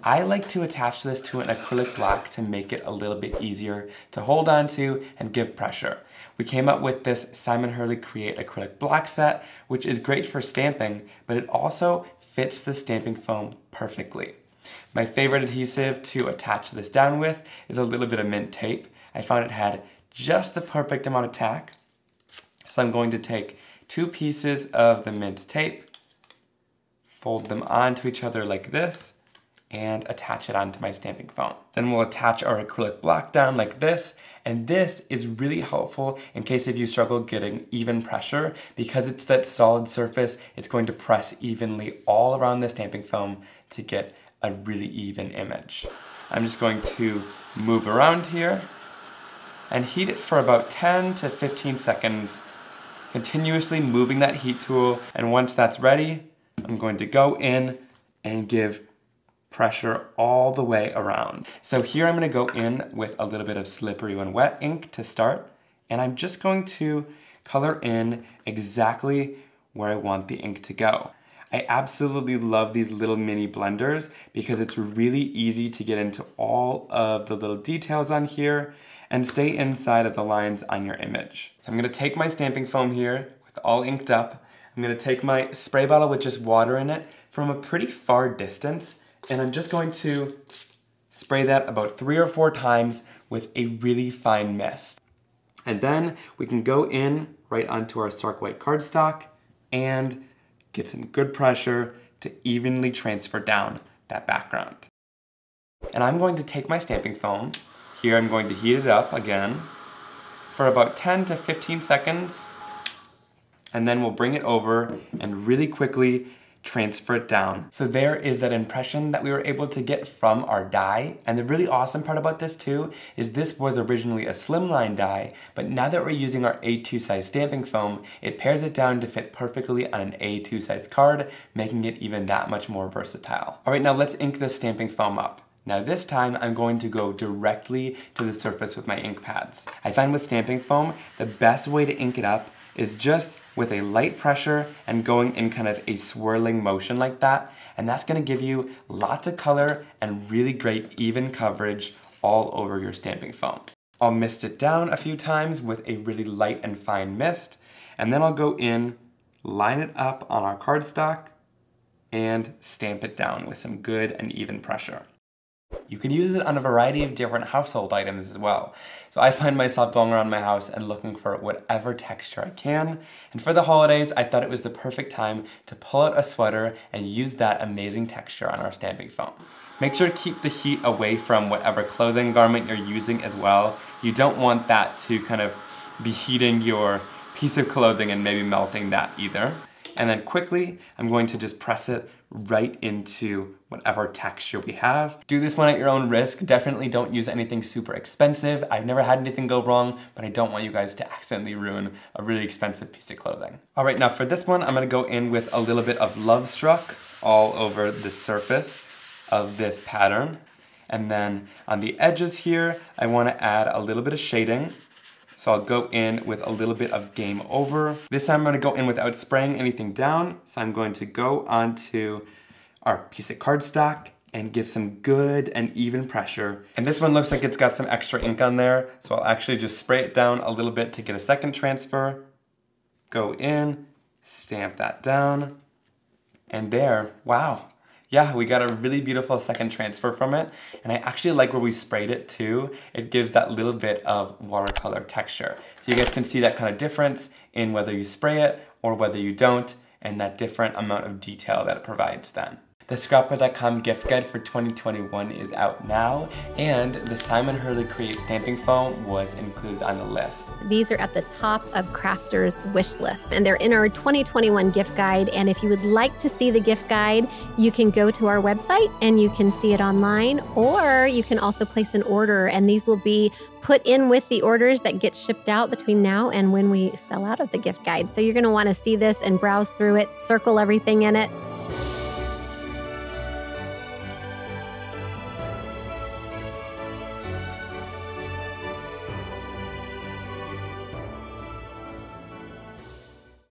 I like to attach this to an acrylic block to make it a little bit easier to hold on to and give pressure. We came up with this Simon Hurley Create acrylic block set, which is great for stamping, but it also fits the stamping foam perfectly. My favorite adhesive to attach this down with is a little bit of mint tape. I found it had just the perfect amount of tack. So I'm going to take 2 pieces of the mint tape, fold them onto each other like this, and attach it onto my stamping foam. Then we'll attach our acrylic block down like this, and this is really helpful in case if you struggle getting even pressure. Because it's that solid surface, it's going to press evenly all around the stamping foam to get a really even image. I'm just going to move around here and heat it for about 10 to 15 seconds, continuously moving that heat tool, and once that's ready, I'm going to go in and give pressure all the way around. So here I'm going to go in with a little bit of slippery when wet ink to start, and I'm just going to color in exactly where I want the ink to go. I absolutely love these little mini blenders because it's really easy to get into all of the little details on here and stay inside of the lines on your image. So I'm going to take my stamping foam here with all inked up. I'm going to take my spray bottle with just water in it from a pretty far distance, and I'm just going to spray that about 3 or 4 times with a really fine mist. And then we can go in right onto our stark white cardstock and give some good pressure to evenly transfer down that background. And I'm going to take my stamping foam. Here I'm going to heat it up again for about 10 to 15 seconds, and then we'll bring it over and really quickly transfer it down. So there is that impression that we were able to get from our die. And the really awesome part about this too is this was originally a slimline die, but now that we're using our A2 size stamping foam, it pairs it down to fit perfectly on an A2 size card, making it even that much more versatile. All right, now let's ink this stamping foam up. Now this time I'm going to go directly to the surface with my ink pads. I find with stamping foam, the best way to ink it up is just with a light pressure and going in kind of a swirling motion like that. And that's gonna give you lots of color and really great even coverage all over your stamping foam. I'll mist it down a few times with a really light and fine mist, and then I'll go in, line it up on our cardstock, and stamp it down with some good and even pressure. You can use it on a variety of different household items as well. So I find myself going around my house and looking for whatever texture I can. And for the holidays, I thought it was the perfect time to pull out a sweater and use that amazing texture on our stamping foam. Make sure to keep the heat away from whatever clothing garment you're using as well. You don't want that to kind of be heating your piece of clothing and maybe melting that either. And then quickly, I'm going to just press it right into whatever texture we have. Do this one at your own risk. Definitely don't use anything super expensive. I've never had anything go wrong, but I don't want you guys to accidentally ruin a really expensive piece of clothing. All right, now for this one, I'm gonna go in with a little bit of Love Struck all over the surface of this pattern. And then on the edges here, I wanna add a little bit of shading. So I'll go in with a little bit of Game Over. This time I'm gonna go in without spraying anything down. So I'm going to go onto our piece of cardstock and give some good and even pressure. And this one looks like it's got some extra ink on there. So I'll actually just spray it down a little bit to get a second transfer. Go in, stamp that down. And there, wow. Yeah, we got a really beautiful second transfer from it, and I actually like where we sprayed it too. It gives that little bit of watercolor texture. So you guys can see that kind of difference in whether you spray it or whether you don't, and that different amount of detail that it provides then. The Scrapbook.com gift guide for 2021 is out now, and the Simon Hurley Create stamping foam was included on the list. These are at the top of crafters' wish list, and they're in our 2021 gift guide. And if you would like to see the gift guide, you can go to our website and you can see it online, or you can also place an order, and these will be put in with the orders that get shipped out between now and when we sell out of the gift guide. So you're going to want to see this and browse through it, circle everything in it.